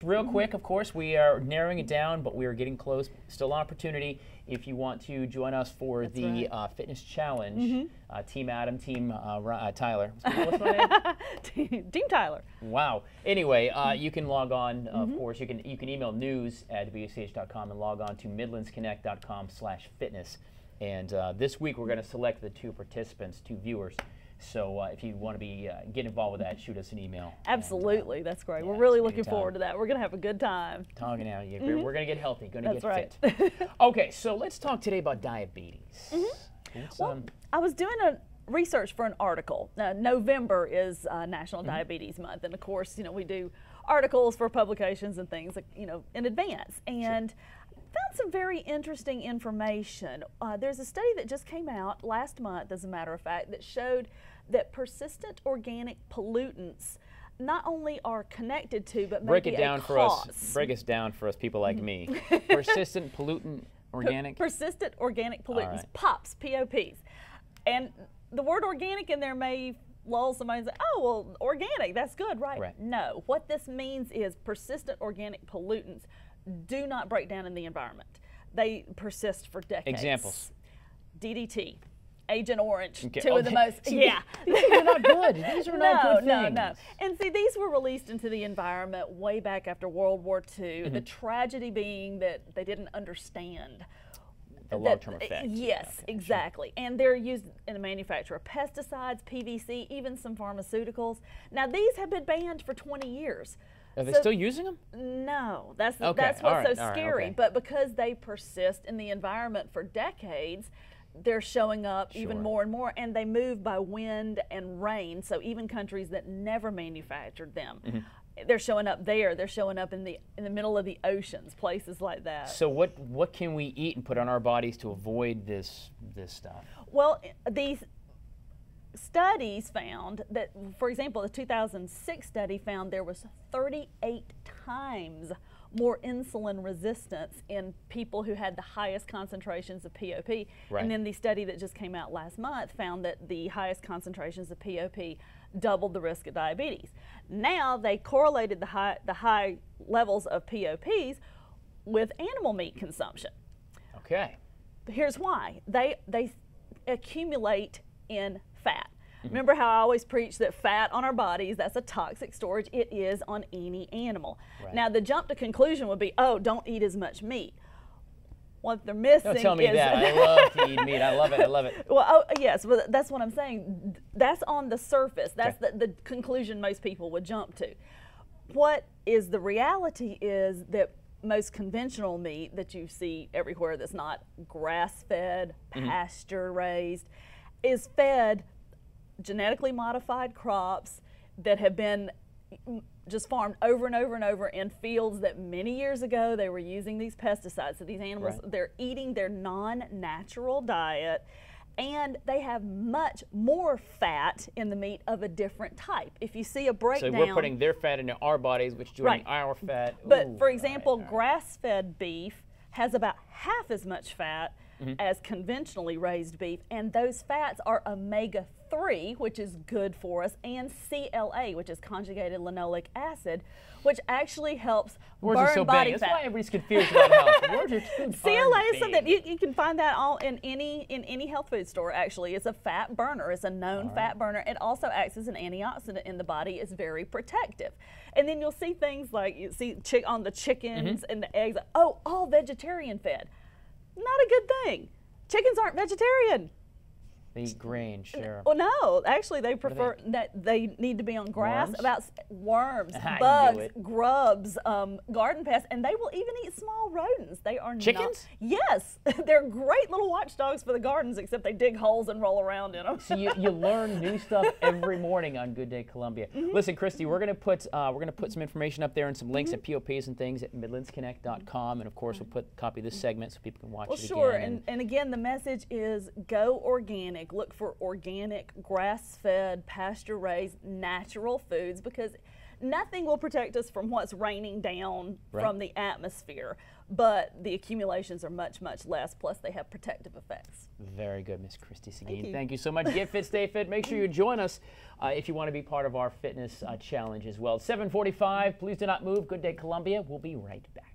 Real quick, of course, we are narrowing it down, but we are getting close. Still an opportunity if you want to join us for the fitness challenge. Team Adam, Team Tyler. What's my name? Team Tyler. Wow. Anyway, you can log on. Of course, you can email news@wach.com and log on to midlandsconnect.com/fitness. And this week we're going to select the 2 participants, 2 viewers. So if you want to be get involved with that, shoot us an email. Absolutely, that's great. Yeah, We're really looking forward to that. We're going to have a good time. Talking out, we're going to get healthy, going to get right. fit. Okay, so let's talk today about diabetes. Well, I was doing a research for an article. November is National Diabetes Month, and of course, we do articles for publications and things, in advance. And found some very interesting information. There's a study that just came out last month, as a matter of fact, that showed that persistent organic pollutants not only are connected to, but break may it be down a for cause. us. Break us down for us people like me. Persistent pollutant organic. Persistent organic pollutants, POPs, POPs, and the word organic in there may lull somebody and say, "Oh, well, organic, that's good, right?" No, what this means is persistent organic pollutants do not break down in the environment. They persist for decades. Examples. DDT, Agent Orange, Okay. 2 of the most, These are not good. These are not good things. No. And see, these were released into the environment way back after World War II. The tragedy being that they didn't understand the long-term effect. Yes, exactly. And they're used in the manufacture of pesticides, PVC, even some pharmaceuticals. Now, these have been banned for 20 years. Are they still using them? No, that's Okay. what's so scary. Okay. But because they persist in the environment for decades, they're showing up even more and more, and they move by wind and rain. So even countries that never manufactured them, they're showing up there. They're showing up in the middle of the oceans, places like that. So what can we eat and put on our bodies to avoid this stuff? Well, these studies found that, for example, the 2006 study found there was 38 times more insulin resistance in people who had the highest concentrations of POP. And then the study that just came out last month found that the highest concentrations of POP doubled the risk of diabetes. Now they correlated the high levels of POPs with animal meat consumption. Okay. Here's why. They accumulate in fat. Remember how I always preach that fat on our bodies, that's a toxic storage. It is on any animal. Now the jump to conclusion would be, oh, don't eat as much meat. What they're missing Don't tell me that. I love to eat meat. I love it. I love it. Well, yes, but that's what I'm saying. That's on the surface. That's the conclusion most people would jump to. What is the reality is that most conventional meat that you see everywhere that's not grass-fed, pasture-raised, is fed genetically modified crops that have been just farmed over and over and over in fields that many years ago they were using these pesticides. So these animals, they're eating their non-natural diet, and they have much more fat in the meat of a different type. If you see a breakdown. So we're putting their fat into our bodies, which is joining our fat. But for example, grass-fed beef has about half as much fat as conventionally raised beef, and those fats are omega-3, which is good for us, and CLA, which is conjugated linoleic acid, which actually helps burn body fat. That's why everybody's confused about health. Words are too CLA is something you can find that all in any health food store. Actually, it's a fat burner. It's a known fat burner. It also acts as an antioxidant in the body. It's very protective. And then you'll see things like you see on the chickens and the eggs. Oh, all vegetarian fed. Not a good thing. Chickens aren't vegetarian. They eat grain, sure. Well, no, actually they prefer that they need to be on grass. Worms, bugs, grubs, garden pests, and they will even eat small rodents. They are chickens? Yes, they're great little watchdogs for the gardens, except they dig holes and roll around in them. So you learn new stuff every morning on Good Day Columbia. Listen, Christy, we're gonna put some information up there and some links at POPs and things at midlandsconnect.com, and of course we'll put a copy of this segment so people can watch it again. Well, sure, and again the message is go organic. Look for organic, grass-fed, pasture-raised, natural foods, because nothing will protect us from what's raining down Right. from the atmosphere, but the accumulations are much, much less, plus they have protective effects. Very good, Miss Christy Seguin. Thank you. Thank you so much. Get fit, stay fit. Make sure you join us if you want to be part of our fitness challenge as well. 7:45. Please do not move. Good Day, Columbia. We'll be right back.